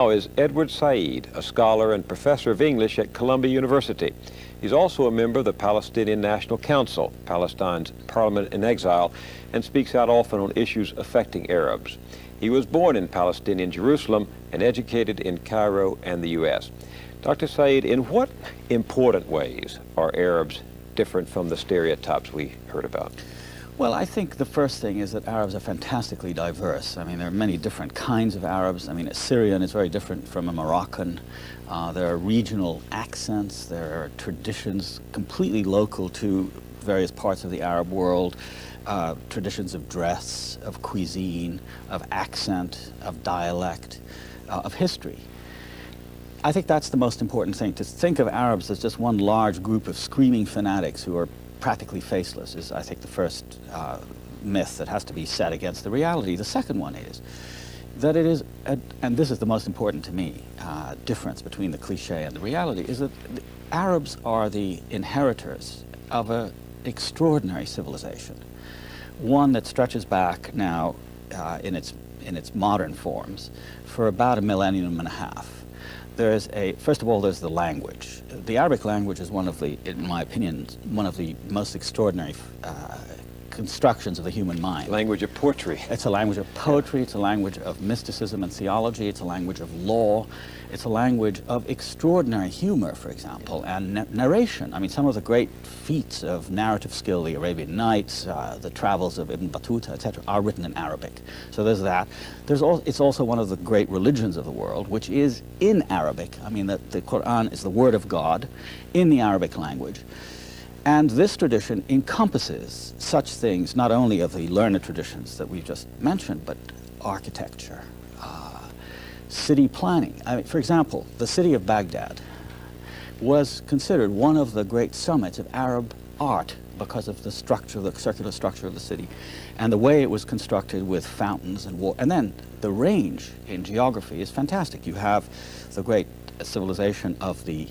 Now is Edward Saeed, a scholar and professor of English at Columbia University. He's also a member of the Palestinian National Council, Palestine's parliament in exile, and speaks out often on issues affecting Arabs. He was born in Palestinian Jerusalem and educated in Cairo and the U.S. Dr. Saeed, in what important ways are Arabs different from the stereotypes we heard about? Well, I think the first thing is that Arabs are fantastically diverse. I mean, there are many different kinds of Arabs. I mean, a Syrian is very different from a Moroccan. There are regional accents. There are traditions completely local to various parts of the Arab world, traditions of dress, of cuisine, of accent, of dialect, of history. I think that's the most important thing. To think of Arabs as just one large group of screaming fanatics who are practically faceless is, I think, the first myth that has to be set against the reality. The second one is that it is, and this is the most important to me, difference between the cliche and the reality, is that the Arabs are the inheritors of an extraordinary civilization, one that stretches back now in its modern forms for about a millennium and a half. First of all, there's the language. The Arabic language is one of the, in my opinion, one of the most extraordinary constructions of the human mind. Language of poetry. It's a language of poetry, it's a language of mysticism and theology, it's a language of law, it's a language of extraordinary humor, for example, and narration. I mean, some of the great feats of narrative skill, the Arabian Nights, the travels of Ibn Battuta, etc., are written in Arabic. So there's that. It's also one of the great religions of the world, which is in Arabic. I mean, the Quran is the word of God in the Arabic language. And this tradition encompasses such things, not only of the learned traditions that we've just mentioned, but architecture, city planning. I mean, for example, the city of Baghdad was considered one of the great summits of Arab art because of the structure, the circular structure of the city, and the way it was constructed with fountains and water. And then the range in geography is fantastic. You have the great civilization of the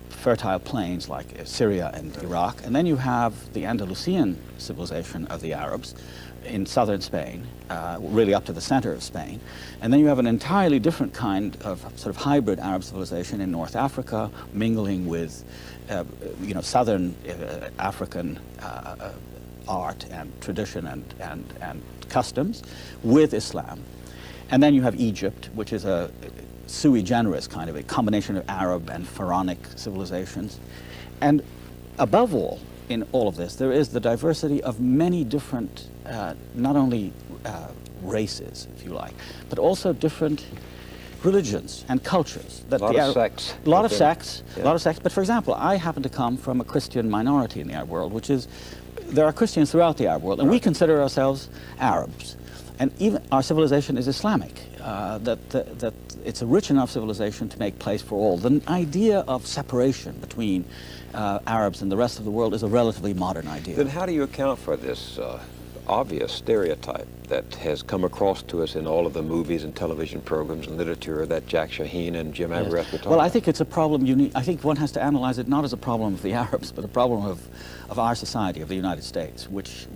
fertile plains like Syria and Iraq, and then you have the Andalusian civilization of the Arabs in southern Spain, really up to the center of Spain, and then you have an entirely different kind of sort of hybrid Arab civilization in North Africa, mingling with southern African art and tradition and customs with Islam. And then you have Egypt, which is a sui generis kind of a combination of Arab and Pharaonic civilizations. And above all, in all of this, there is the diversity of many different, not only races, if you like, but also different religions and cultures. A lot of sects. A lot of sects, a lot of sects. But for example, I happen to come from a Christian minority in the Arab world, which is, there are Christians throughout the Arab world, and we consider ourselves Arabs. And even our civilization is Islamic, that it's a rich enough civilization to make place for all. The idea of separation between Arabs and the rest of the world is a relatively modern idea. Then how do you account for this obvious stereotype that has come across to us in all of the movies and television programs and literature that Jack Shaheen and Jim Averett were talking about? Well, I think it's a problem I think one has to analyze it not as a problem of the Arabs, but a problem of our society, of the United States, which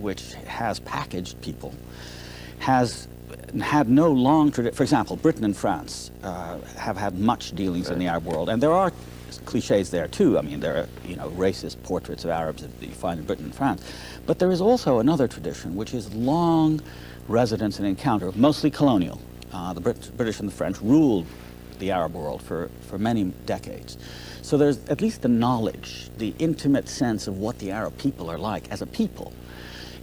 has packaged people, has had no long tradition. For example, Britain and France have had much dealings in the Arab world, and there are cliches there too. I mean, there are racist portraits of Arabs that you find in Britain and France, but there is also another tradition which is long residence and encounter, mostly colonial. The British and the French ruled the Arab world for many decades. So there's at least the knowledge, the intimate sense of what the Arab people are like as a people.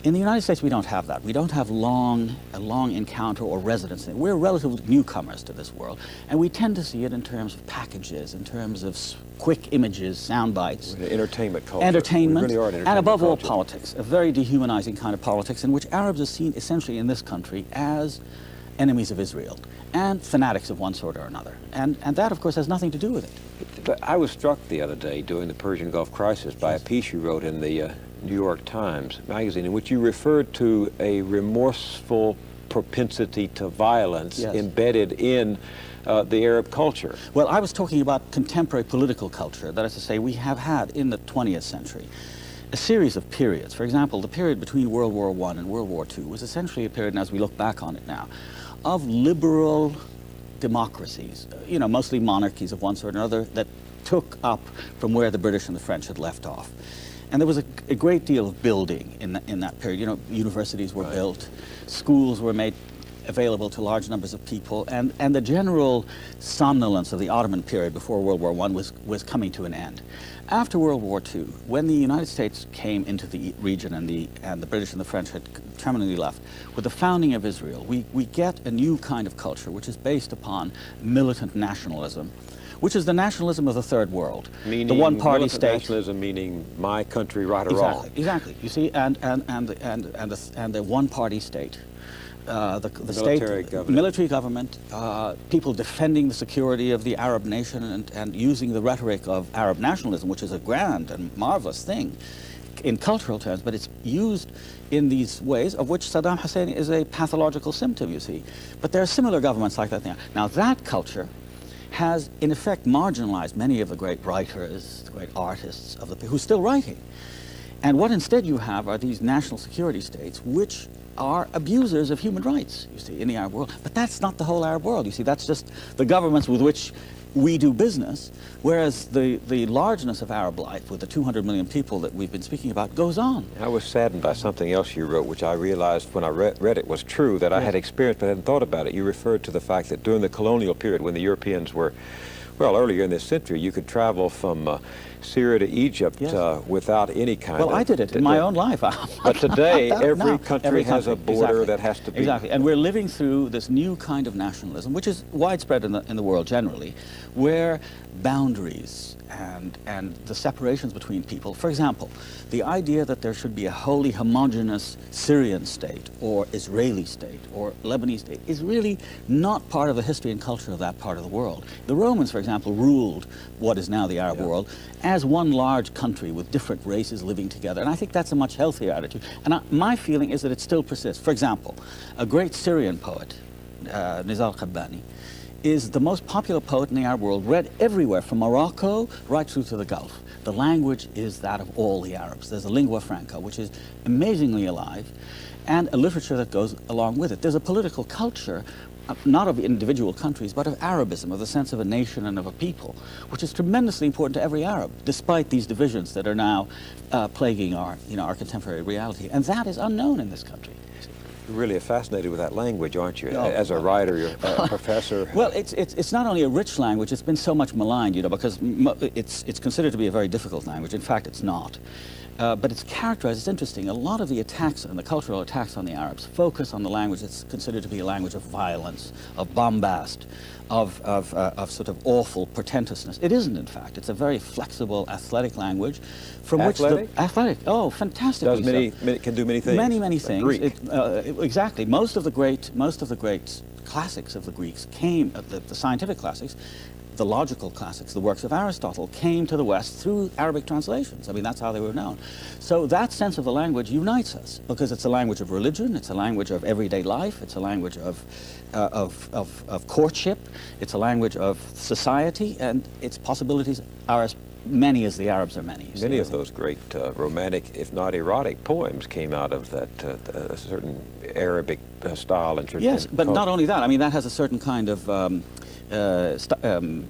In the United States, we don't have that. We don't have a long encounter or residence. We're relatively newcomers to this world, and we tend to see it in terms of packages, in terms of quick images, sound bites. Entertainment culture. Entertainment, we really are an and above all, culture. politics, a very dehumanizing kind of politics in which Arabs are seen essentially in this country as enemies of Israel and fanatics of one sort or another. And that, of course, has nothing to do with it. But I was struck the other day during the Persian Gulf crisis by a piece you wrote in the New York Times magazine in which you referred to a remorseful propensity to violence embedded in the Arab culture. Well, I was talking about contemporary political culture. That is to say, we have had in the 20th century a series of periods. For example, the period between World War I and World War II was essentially a period, and as we look back on it now, of liberal democracies, you know, mostly monarchies of one sort or another, that took up from where the British and the French had left off. And there was a great deal of building in that period. You know, universities were built, schools were made available to large numbers of people, and the general somnolence of the Ottoman period before World War I was coming to an end. After World War II, when the United States came into the region and the British and the French had terminally left, with the founding of Israel, we get a new kind of culture which is based upon militant nationalism, which is the nationalism of the Third World. Meaning the one-party state. Nationalism meaning my country, right or wrong. Exactly. You see, and the one-party state. The military state, government. military government, people defending the security of the Arab nation and using the rhetoric of Arab nationalism, which is a grand and marvelous thing in cultural terms, but it's used in these ways of which Saddam Hussein is a pathological symptom, you see. But there are similar governments like that now. Now that culture has in effect marginalized many of the great writers, the great artists of the who are still writing. And what instead you have are these national security states which are abusers of human rights, you see, in the Arab world. But that's not the whole Arab world, you see. That's just the governments with which we do business, whereas the largeness of Arab life with the 200 million people that we've been speaking about goes on. I was saddened by something else you wrote, which I realized when I read it was true, that I had experienced but hadn't thought about it. You referred to the fact that during the colonial period, when the Europeans were, well, earlier in this century, you could travel from Syria to Egypt without any kind of... Well, I did it in my own life. But today, every country has a border that has to be... Exactly, and we're living through this new kind of nationalism, which is widespread in the world generally, where boundaries and the separations between people, for example, the idea that there should be a wholly homogeneous Syrian state or Israeli state or Lebanese state is really not part of the history and culture of that part of the world. The Romans, for example, ruled what is now the Arab world as one large country with different races living together, and I think that's a much healthier attitude. And my feeling is that it still persists. For example, a great Syrian poet, Nizar Qabbani, is the most popular poet in the Arab world, read everywhere from Morocco right through to the Gulf. The language is that of all the Arabs. There's a lingua franca, which is amazingly alive, and a literature that goes along with it. There's a political culture, not of individual countries, but of Arabism, of the sense of a nation and of a people, which is tremendously important to every Arab, despite these divisions that are now plaguing our contemporary reality. And that is unknown in this country. You're really fascinated with that language, aren't you? As a writer, you're a professor. Well, it's not only a rich language, it's been so much maligned, you know, because it's considered to be a very difficult language. In fact, it's not. But it's characterized, it's interesting, a lot of the attacks and the cultural attacks on the Arabs focus on the language that's considered to be a language of violence, of bombast, of sort of awful pretentiousness. It isn't, in fact. It's a very flexible, athletic language from athletic? which... Athletic? Oh, fantastic. Can do many things. Many things. Greek. Exactly. Most of the great classics of the Greeks came, the scientific classics, the logical classics, the works of Aristotle, came to the West through Arabic translations. I mean, that's how they were known. So that sense of the language unites us, because it's a language of religion, it's a language of everyday life, it's a language of courtship, it's a language of society, and its possibilities are as many as the Arabs are many. Many of those great romantic, if not erotic, poems came out of that certain Arabic style and tradition. Yes, but not only that. I mean, that has a certain kind of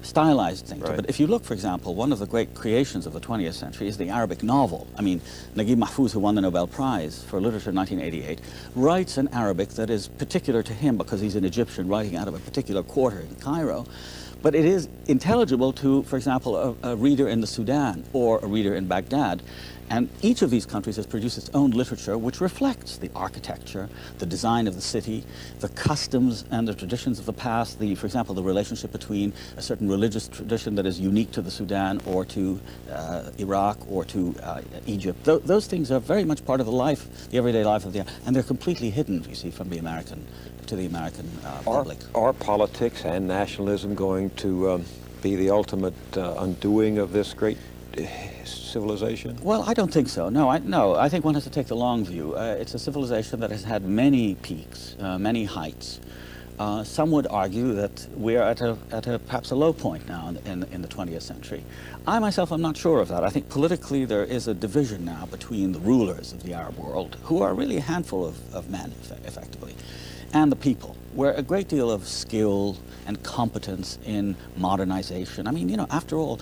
stylized thing to it. But if you look, for example, one of the great creations of the 20th century is the Arabic novel. I mean, Naguib Mahfouz, who won the Nobel Prize for Literature in 1988, writes in Arabic that is particular to him because he's an Egyptian writing out of a particular quarter in Cairo. But it is intelligible to, for example, a reader in the Sudan or a reader in Baghdad. And each of these countries has produced its own literature which reflects the architecture, the design of the city, the customs and the traditions of the past, for example, the relationship between a certain religious tradition that is unique to the Sudan or to Iraq or to Egypt. Those things are very much part of the life, the everyday life of the, and they're completely hidden, you see, from the American, to the American public. Are politics and nationalism going to be the ultimate undoing of this great civilization? Well, I don't think so. No, I think one has to take the long view. It's a civilization that has had many peaks, many heights, Some would argue that we are at a perhaps a low point now in the 20th century. I myself am not sure of that. I think politically there is a division now between the rulers of the Arab world, who are really a handful of men, effectively, and the people, where a great deal of skill and competence in modernization. I mean, you know, after all,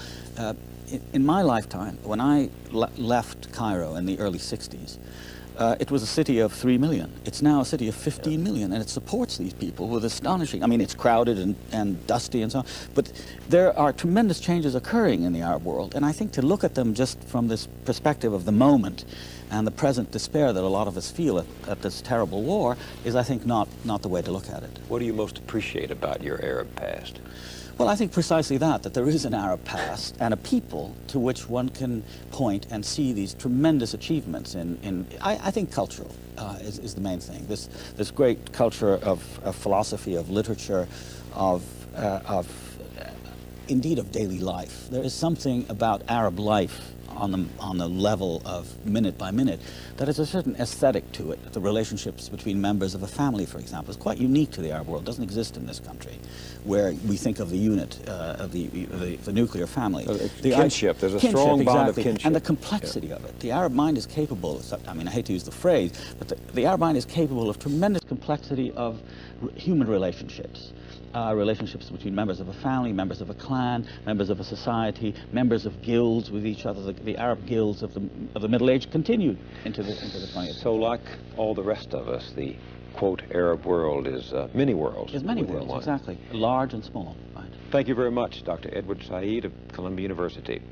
in my lifetime, when I left Cairo in the early 60s, it was a city of 3 million. It's now a city of 15 million, and it supports these people with astonishing, I mean, it's crowded and dusty and so on, but there are tremendous changes occurring in the Arab world, and I think to look at them just from this perspective of the moment and the present despair that a lot of us feel at this terrible war is, I think, not the way to look at it. What do you most appreciate about your Arab past? Well, I think precisely that there is an Arab past and a people to which one can point and see these tremendous achievements I think cultural is the main thing. This great culture of philosophy, of literature, indeed of daily life. There is something about Arab life on the level of minute by minute that has a certain aesthetic to it. The relationships between members of a family, for example, is quite unique to the Arab world. It doesn't exist in this country, where we think of the unit of the nuclear family. The kinship, there's a strong bond of kinship. And the complexity of it. The Arab mind is capable, I mean, I hate to use the phrase, but the Arab mind is capable of tremendous complexity of human relationships. Relationships between members of a family, members of a clan, members of a society, members of guilds with each other. The Arab guilds of the Middle Age continued into the 20th century. So, like all the rest of us, the quote Arab world is many worlds. There's many worlds, exactly, large and small. Right. Thank you very much, Dr. Edward Saeed of Columbia University.